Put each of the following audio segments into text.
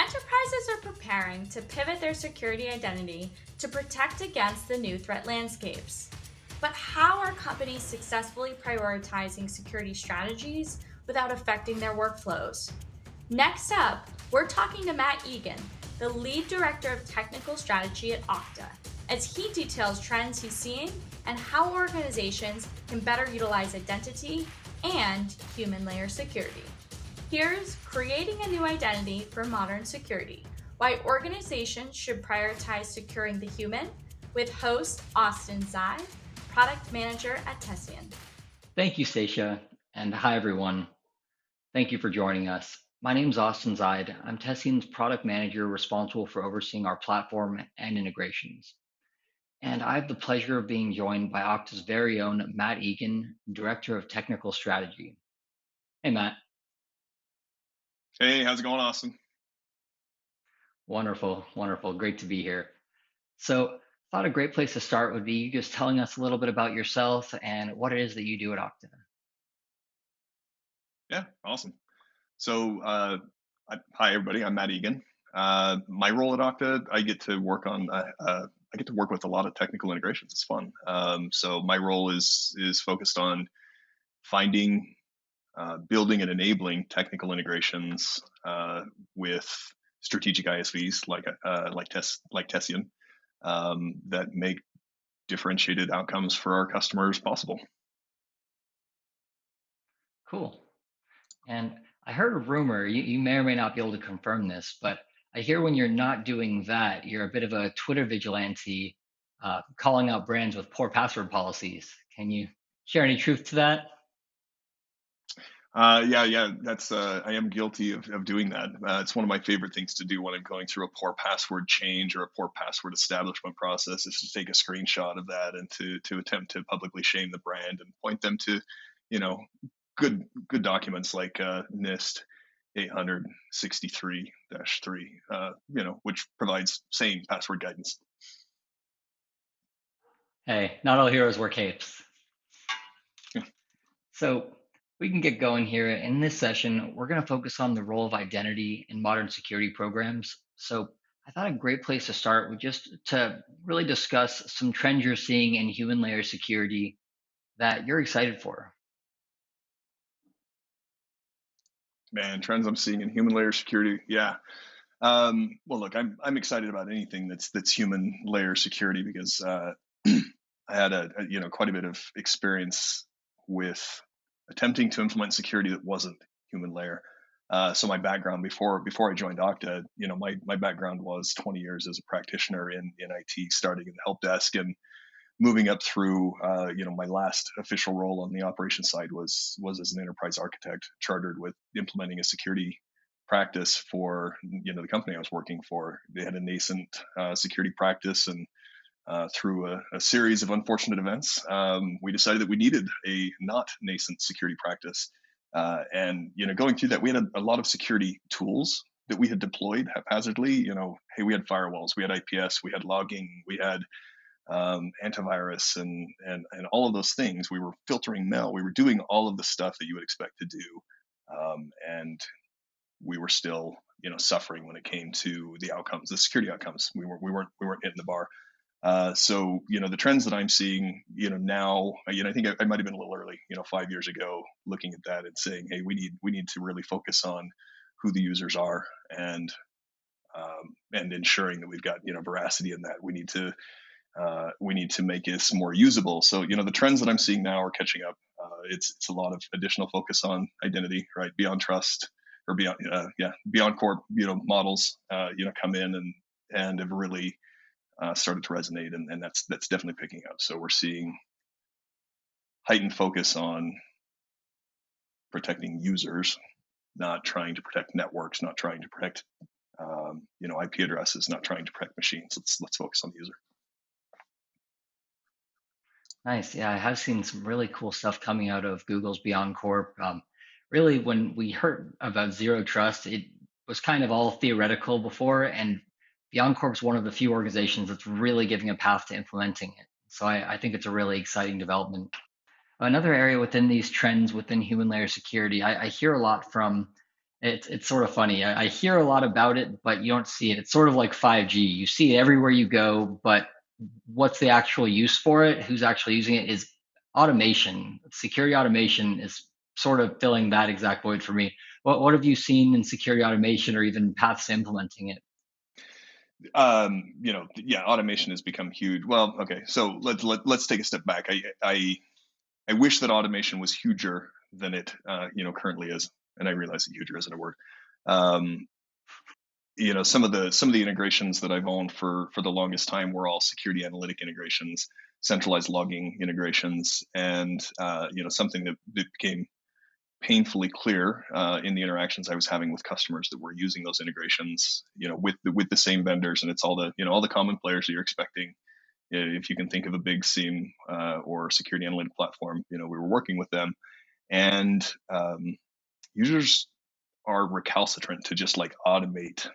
Enterprises are preparing to pivot their security identity to protect against the new threat landscapes. But how are companies successfully prioritizing security strategies without affecting their workflows? Next up, we're talking to Matt Egan, the lead director of technical strategy at Okta, as he details trends he's seeing and how organizations can better utilize identity and human layer security. Here's Creating a New Identity for Modern Security: Why Organizations Should Prioritize Securing the Human, with host Austin Zide, product manager at Tessian. Thank you, Stacia, and hi, everyone. Thank you for joining us. My name is Austin Zide. I'm Tessian's product manager responsible for overseeing our platform and integrations. And I have the pleasure of being joined by Okta's very own Matt Egan, Director of Technical Strategy. Hey, Matt. Hey, how's it going, Austin? Wonderful, wonderful. Great to be here. So, I thought a great place to start would be you just telling us a little bit about yourself and what it is that you do at Okta. Yeah, awesome. So, hi everybody. I'm Matt Egan. My role at Okta, I get to work on. I get to work with a lot of technical integrations. It's fun. So my role is focused on finding, building, and enabling technical integrations with strategic ISVs like Tessian that make differentiated outcomes for our customers possible. Cool. And I heard a rumor, you may or may not be able to confirm this, but I hear when you're not doing that, you're a bit of a Twitter vigilante, calling out brands with poor password policies. Can you share any truth to that? Yeah. That's I am guilty of doing that. It's one of my favorite things to do when I'm going through a poor password change or a poor password establishment process. Is to take a screenshot of that and to attempt to publicly shame the brand and point them to, you know, good documents like NIST 863-3, which provides sane password guidance. Hey, not all heroes wear capes. So we can get going here. In this session, we're going to focus on the role of identity in modern security programs. So I thought a great place to start would just to really discuss some trends you're seeing in human layer security that you're excited for. Man, trends I'm seeing in human layer security. Yeah. Well, look, I'm excited about anything that's human layer security because I had quite a bit of experience with attempting to implement security that wasn't human layer. So my background before I joined Okta, my background was 20 years as a practitioner in IT, starting in the help desk and moving up through. My last official role on the operations side was as an enterprise architect, chartered with implementing a security practice for the company I was working for. They had a nascent security practice, and through a series of unfortunate events, we decided that we needed a not nascent security practice. And going through that, we had a lot of security tools that we had deployed haphazardly. Hey, we had firewalls, we had IPS, we had logging, we had antivirus, and all of those things. We were filtering mail. We were doing all of the stuff that you would expect to do, and we were still suffering when it came to the outcomes, the security outcomes. We weren't hitting the bar. So the trends that I'm seeing now, I think I might have been a little early 5 years ago, looking at that and saying, hey, we need to really focus on who the users are, and ensuring that we've got veracity in that. We need to make this more usable. So the trends that I'm seeing now are catching up. It's a lot of additional focus on identity, right? Beyond trust, or beyond core models come in and have really started to resonate, and that's definitely picking up. So we're seeing heightened focus on protecting users, not trying to protect networks, not trying to protect IP addresses, not trying to protect machines. Let's focus on the user. Nice. Yeah, I have seen some really cool stuff coming out of Google's Beyond Corp. Really, when we heard about zero trust, it was kind of all theoretical before, and Beyond Corp is one of the few organizations that's really giving a path to implementing it. So I think it's a really exciting development. Another area within these trends within human layer security, I hear a lot from It's sort of funny. I hear a lot about it, but you don't see it. It's sort of like 5G. You see it everywhere you go, but what's the actual use for it? Who's actually using it is automation. Security automation is sort of filling that exact void for me. What have you seen in security automation or even paths to implementing it? Yeah, automation has become huge. Well, okay, so let's take a step back. I wish that automation was huger than it currently is, and I realize that huger isn't a word. Um, some of the integrations that I've owned for the longest time were all security analytic integrations, centralized logging integrations, and something that became painfully clear in the interactions I was having with customers that were using those integrations, with the same vendors, and it's all the common players that you're expecting. If you can think of a big SIEM or security analytic platform, we were working with them, and users are recalcitrant to just like automate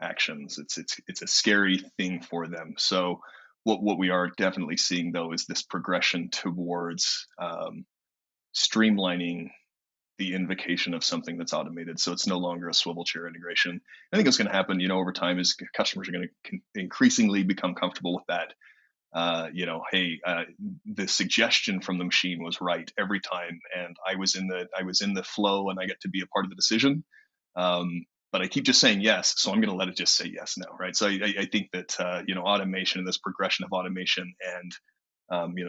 actions. It's a scary thing for them. So what we are definitely seeing though is this progression towards streamlining the invocation of something that's automated. So it's no longer a swivel chair integration. I think what's going to happen, over time, is customers are going to increasingly become comfortable with that. Hey, the suggestion from the machine was right every time, and I was in the flow, and I get to be a part of the decision. But I keep just saying yes, so I'm going to let it just say yes now, right? So I think that automation and this progression of automation and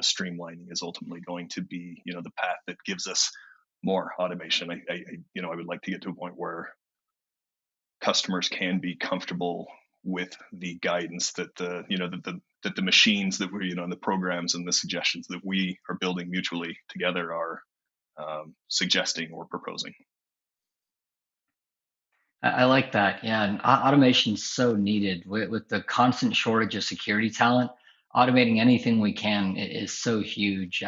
streamlining is ultimately going to be the path that gives us more automation. I would like to get to a point where customers can be comfortable with the guidance that the machines that we and the programs and the suggestions that we are building mutually together are suggesting or proposing. I like that. Yeah, and automation's so needed with the constant shortage of security talent. Automating anything we can is so huge.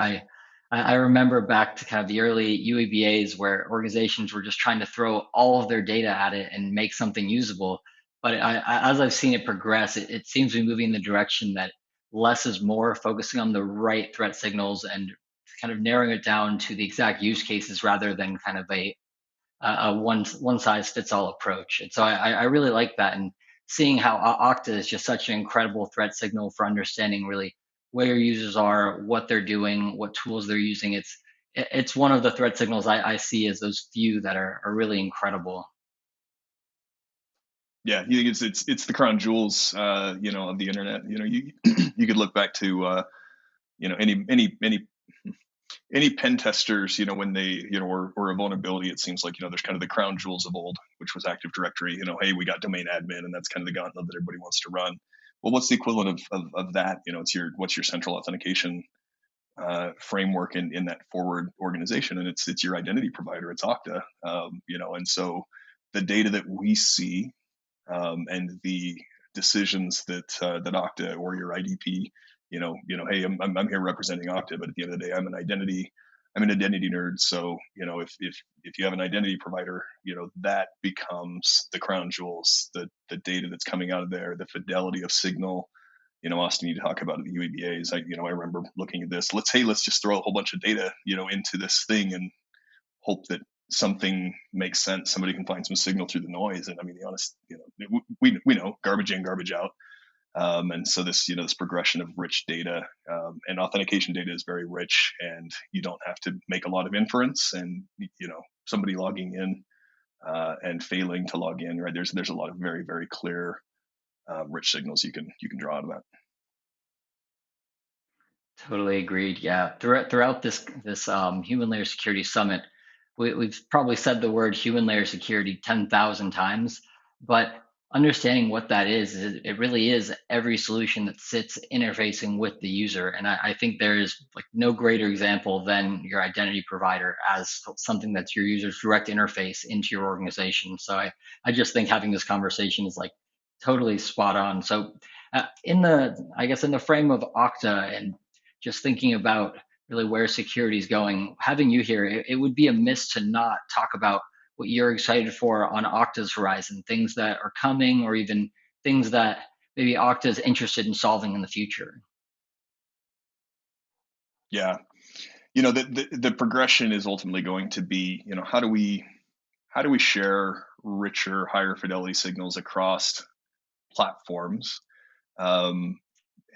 I remember back to kind of the early UEBAs where organizations were just trying to throw all of their data at it and make something usable. But as I've seen it progress, it seems to be moving in the direction that less is more, focusing on the right threat signals and kind of narrowing it down to the exact use cases rather than kind of a one size fits all approach. And so I really like that, and seeing how Okta is just such an incredible threat signal for understanding really where your users are, what they're doing, what tools they're using. It's one of the threat signals I see as those few that are really incredible. Yeah, you think it's the crown jewels, of the internet. You you could look back to any pen testers, when they, or a vulnerability, it seems like, there's kind of the crown jewels of old, which was Active Directory. Hey, we got domain admin, and that's kind of the gauntlet that everybody wants to run. Well, what's the equivalent of that? What's your central authentication framework in that forward organization, and it's your identity provider. It's Okta, and so the data that we see and the decisions that Okta or your IDP, hey, I'm here representing Okta, but at the end of the day, I'm an identity nerd. So if you have an identity provider, that becomes the crown jewels, the data that's coming out of there, the fidelity of signal. Austin, you talk about the UEBAs. I remember looking at this. Let's just throw a whole bunch of data, into this thing and hope that something makes sense. Somebody can find some signal through the noise. And I mean, the honest, we know garbage in, garbage out. And so this progression of rich data and authentication data is very rich, and you don't have to make a lot of inference. And somebody logging in and failing to log in, right? There's a lot of very very clear, rich signals you can draw out of that. Totally agreed. Yeah, throughout this human layer security summit, we've probably said the word human layer security 10,000 times, but understanding what that is, it really is every solution that sits interfacing with the user. And I think there is like no greater example than your identity provider as something that's your user's direct interface into your organization. So I just think having this conversation is like totally spot on. So I guess in the frame of Okta and just thinking about really where security is going, having you here, it would be amiss to not talk about what you're excited for on Okta's horizon, things that are coming, or even things that maybe Okta is interested in solving in the future. Yeah, the progression is ultimately going to be, how do we how do we share richer, higher fidelity signals across platforms? Um,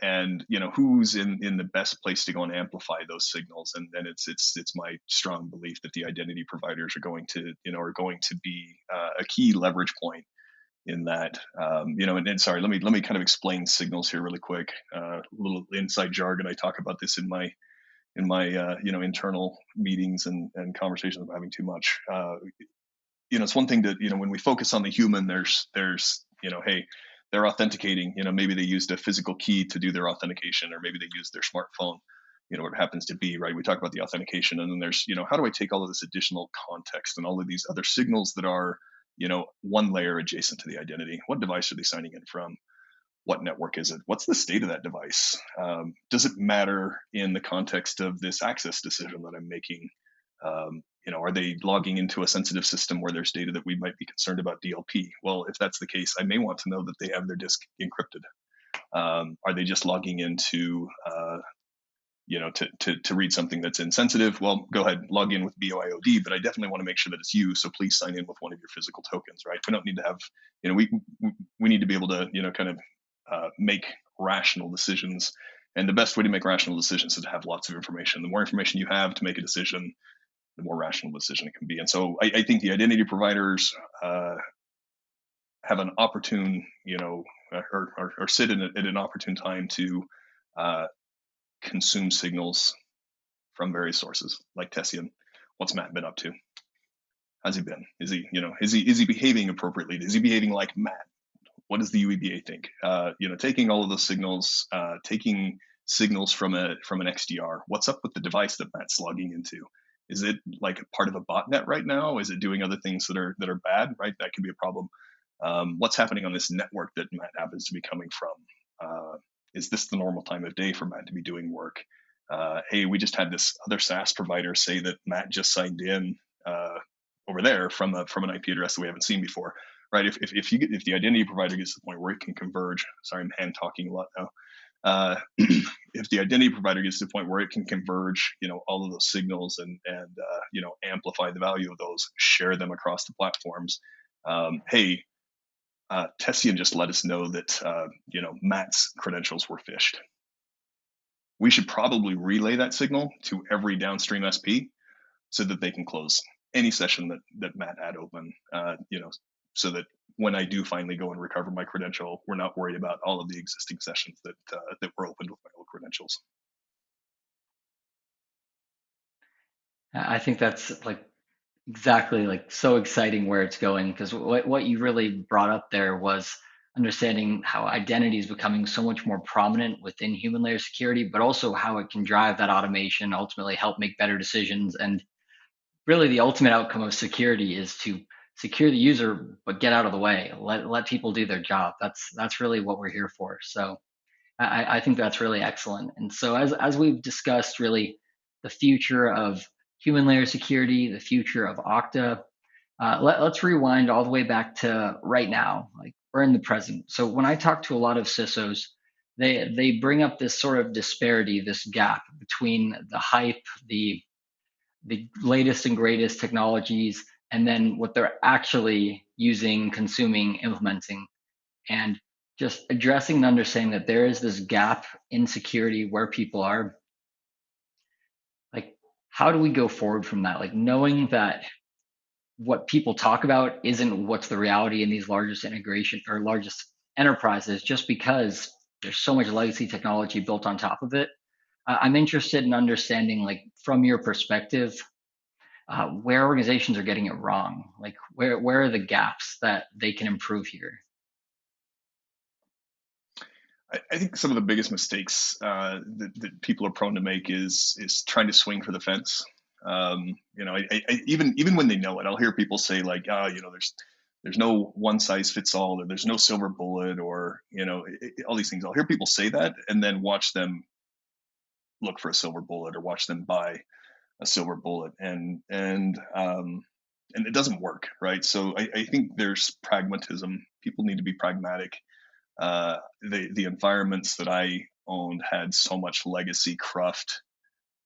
and who's in the best place to go and amplify those signals, and then it's my strong belief that the identity providers are going to be a key leverage point in that. And sorry, let me kind of explain signals here really quick. A little inside jargon. I talk about this in my internal meetings and conversations. I'm having too much. It's one thing to, when we focus on the human, there's hey, they're authenticating. Maybe they used a physical key to do their authentication, or maybe they used their smartphone. What it happens to be, right? We talk about the authentication, and then there's, how do I take all of this additional context and all of these other signals that are, one layer adjacent to the identity? What device are they signing in from? What network is it? What's the state of that device? Does it matter in the context of this access decision that I'm making? Are they logging into a sensitive system where there's data that we might be concerned about DLP? Well, if that's the case, I may want to know that they have their disk encrypted. Are they just logging into, to read something that's insensitive? Well, go ahead, log in with BOIOD, but I definitely want to make sure that it's you. So please sign in with one of your physical tokens, right? We don't need to have, we need to be able to, kind of make rational decisions. And the best way to make rational decisions is to have lots of information. The more information you have to make a decision, the more rational decision it can be. And so I think the identity providers have an opportune, or sit at an opportune time to consume signals from various sources, like Tessian. What's Matt been up to? How's he been? Is he behaving appropriately? Is he behaving like Matt? What does the UEBA think? Taking all of those signals, taking signals from an XDR. What's up with the device that Matt's logging into? Is it like part of a botnet right now? Is it doing other things that are bad? Right, that could be a problem. What's happening on this network that Matt happens to be coming from? Is this the normal time of day for Matt to be doing work? Hey, we just had this other SaaS provider say that Matt just signed in over there from an IP address that we haven't seen before. Right? If the identity provider gets to the point where it can converge, sorry, I'm hand talking a lot now. If the identity provider gets to the point where it can converge, all of those signals and amplify the value of those, share them across the platforms. Hey, Tessian just let us know that Matt's credentials were phished. We should probably relay that signal to every downstream SP so that they can close any session that Matt had open. So that when I do finally go and recover my credential, we're not worried about all of the existing sessions that were opened with my old credentials. I think that's exactly so exciting where it's going, because what you really brought up there was understanding how identity is becoming so much more prominent within human layer security, but also how it can drive that automation, ultimately help make better decisions. And really the ultimate outcome of security is to secure the user, but get out of the way. Let people do their job. That's really what we're here for. So I think that's really excellent. And so as we've discussed, really the future of human layer security, the future of Okta, let's rewind all the way back to right now. Like, we're in the present. So when I talk to a lot of CISOs, they bring up this sort of disparity, this gap between the hype, the latest and greatest technologies, and then what they're actually using, consuming, implementing, and just addressing and understanding that there is this gap in security where people are. Like, how do we go forward from that? Like, knowing that what people talk about isn't what's the reality in these largest integration or largest enterprises, just because there's so much legacy technology built on top of it. I'm interested in understanding, like, from your perspective, where organizations are getting it wrong. Like, where are the gaps that they can improve here? I think some of the biggest mistakes that people are prone to make is trying to swing for the fence. Even when they know it, I'll hear people say like, there's no one size fits all, or there's no silver bullet, or all these things. I'll hear people say that, and then watch them look for a silver bullet, or watch them buy a silver bullet, and it doesn't work, right? So I think there's pragmatism. People need to be pragmatic. The environments that I owned had so much legacy cruft,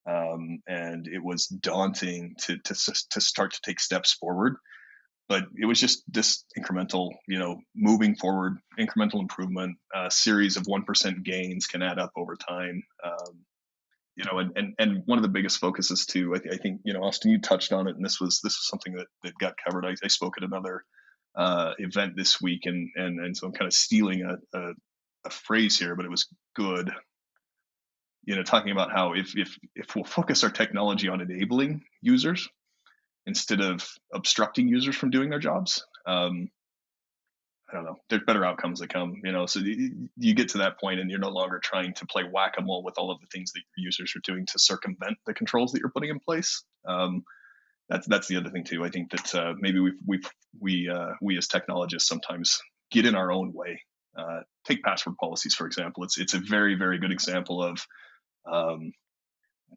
and it was daunting to start to take steps forward. but it was just this incremental, moving forward, incremental improvement. A series of 1% gains can add up over time. And one of the biggest focuses too, I think, Austin, you touched on it, and this was something that got covered. I spoke at another event this week, and so I'm kind of stealing a phrase here, but it was good. Talking about how if we'll focus our technology on enabling users instead of obstructing users from doing their jobs, I don't know, there's better outcomes that come. So you get to that point, and you're no longer trying to play whack-a-mole with all of the things that your users are doing to circumvent the controls that you're putting in place. That's the other thing too. I think that maybe we as technologists sometimes get in our own way. Take password policies, for example. It's a very, very good example of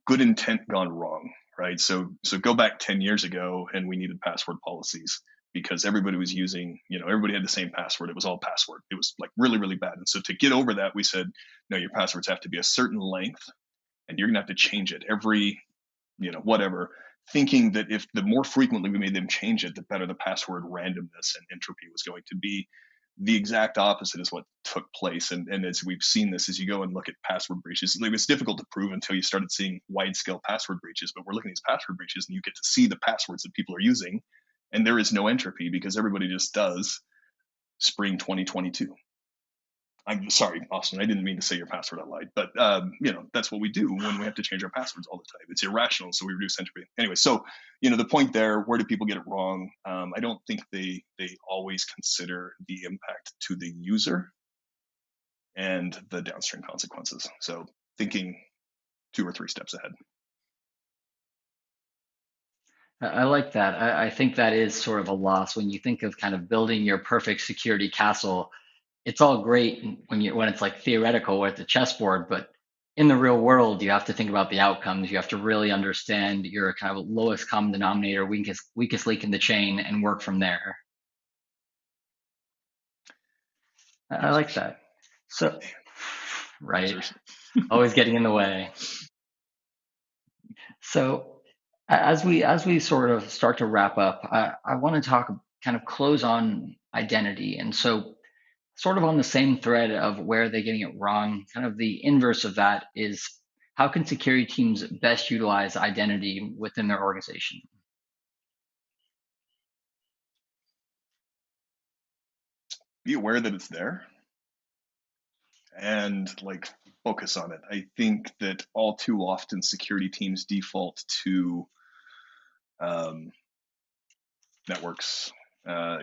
good intent gone wrong, right? So go back 10 years ago, and we needed password policies because everybody was using, everybody had the same password. It was all password. It was like really, really bad. And so to get over that, we said, no, your passwords have to be a certain length, and you're going to have to change it every, whatever, thinking that if the more frequently we made them change it, the better the password randomness and entropy was going to be. The exact opposite is what took place. And as we've seen this, as you go and look at password breaches, it's difficult to prove until you started seeing wide scale password breaches, but we're looking at these password breaches, and you get to see the passwords that people are using, and there is no entropy because everybody just does spring 2022. I'm sorry, Austin, I didn't mean to say your password out loud, but that's what we do when we have to change our passwords all the time. It's irrational, so we reduce entropy. Anyway, so the point there, where do people get it wrong? I don't think they always consider the impact to the user and the downstream consequences. So thinking 2 or 3 steps ahead. I like that. I think that is sort of a loss when you think of kind of building your perfect security castle. It's all great when it's like theoretical with the chessboard, but in the real world, you have to think about the outcomes. You have to really understand your kind of lowest common denominator, weakest link in the chain, and work from there. I like that. So, right, always getting in the way. So, as we sort of start to wrap up, I want to talk, kind of close on identity. And so, sort of on the same thread of where they're getting it wrong, kind of the inverse of that is how can security teams best utilize identity within their organization? Be aware that it's there and focus on it. I think that all too often security teams default to networks, or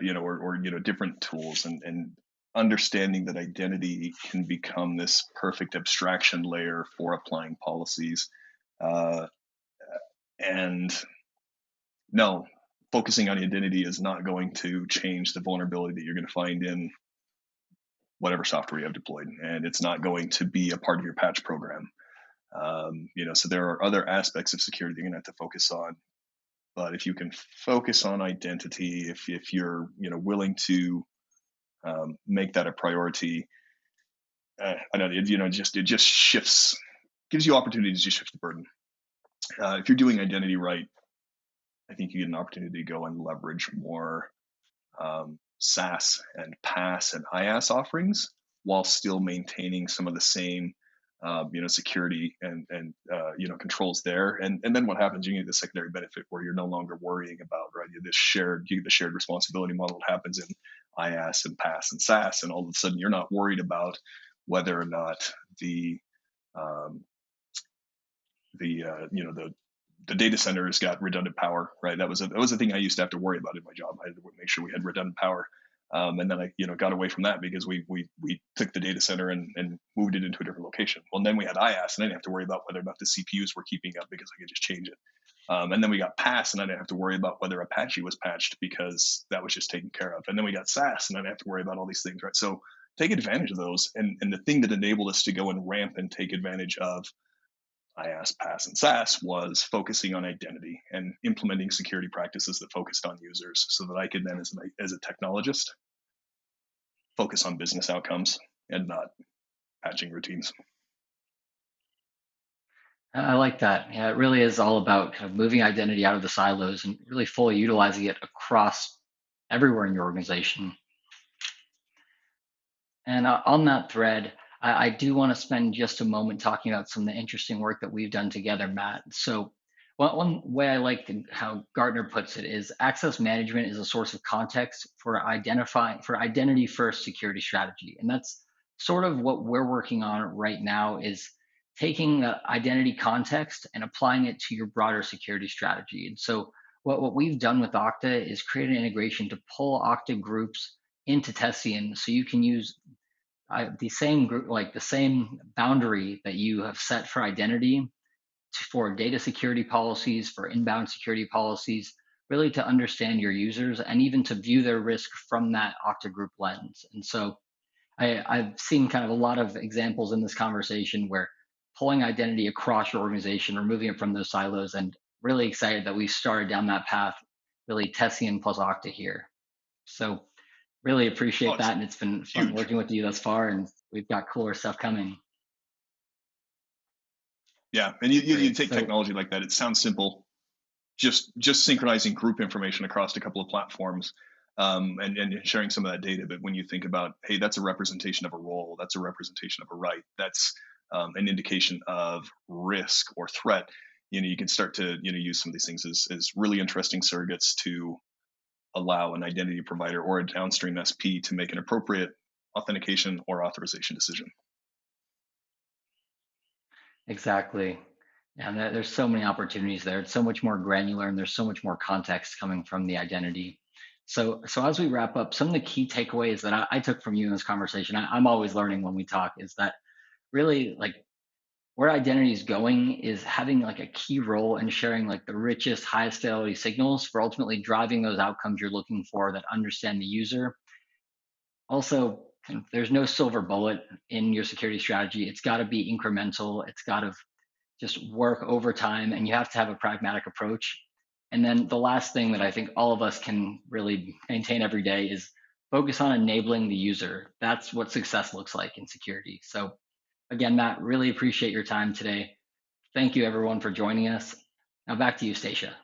different tools, and understanding that identity can become this perfect abstraction layer for applying policies. And no, focusing on identity is not going to change the vulnerability that you're going to find in whatever software you have deployed, and it's not going to be a part of your patch program. So there are other aspects of security you're going to have to focus on. But if you can focus on identity, if you're willing to make that a priority, I know it just shifts, gives you opportunities to shift the burden. If you're doing identity right, I think you get an opportunity to go and leverage more SaaS and PaaS and IaaS offerings while still maintaining some of the same security and controls there. And then what happens, you get the secondary benefit where you're no longer worrying about, right, the shared responsibility model that happens in IaaS and PaaS and SaaS, and all of a sudden you're not worried about whether or not the data center has got redundant power, right? That was a thing I used to have to worry about in my job. I had to make sure we had redundant power. And then I, got away from that because we took the data center and moved it into a different location. Well, then we had IaaS, and I didn't have to worry about whether or not the CPUs were keeping up because I could just change it. And then we got PaaS, and I didn't have to worry about whether Apache was patched because that was just taken care of. And then we got SaaS, and I didn't have to worry about all these things, right? So take advantage of those. And the thing that enabled us to go and ramp and take advantage of IaaS, PaaS, and SaaS was focusing on identity and implementing security practices that focused on users, so that I could then, as a technologist, focus on business outcomes and not patching routines. I like that. Yeah, it really is all about kind of moving identity out of the silos and really fully utilizing it across everywhere in your organization. And on that thread, I do want to spend just a moment talking about some of the interesting work that we've done together, Matt. So, one way I like how Gartner puts it is access management is a source of context for identity first security strategy, and that's sort of what we're working on right now. Is taking the identity context and applying it to your broader security strategy. And so, what we've done with Okta is create an integration to pull Okta groups into Tessian, so you can use the same group, like the same boundary that you have set for identity for data security policies, for inbound security policies, really to understand your users and even to view their risk from that Okta group lens. And so I've seen kind of a lot of examples in this conversation where pulling identity across your organization, removing it from those silos, and really excited that we started down that path, really Tessian plus Okta here. So really appreciate that, and it's been fun huge. working with you thus far, and we've got cooler stuff coming. Yeah, and you Great. take technology like that. It sounds simple, just synchronizing group information across a couple of platforms, and sharing some of that data. But when you think about, hey, that's a representation of a role, that's a representation of a right, that's an indication of risk or threat. You can start to use some of these things as really interesting surrogates to allow an identity provider or a downstream SP to make an appropriate authentication or authorization decision. Exactly. And there's so many opportunities there. It's so much more granular, and there's so much more context coming from the identity. So as we wrap up, some of the key takeaways that I took from you in this conversation, I'm always learning when we talk, is that really like where identity is going is having like a key role in sharing like the richest, highest fidelity signals for ultimately driving those outcomes you're looking for that understand the user. Also, there's no silver bullet in your security strategy. It's got to be incremental. It's got to just work over time, and you have to have a pragmatic approach. And then the last thing that I think all of us can really maintain every day is focus on enabling the user. That's what success looks like in security. So again, Matt, really appreciate your time today. Thank you everyone for joining us. Now back to you, Stacia.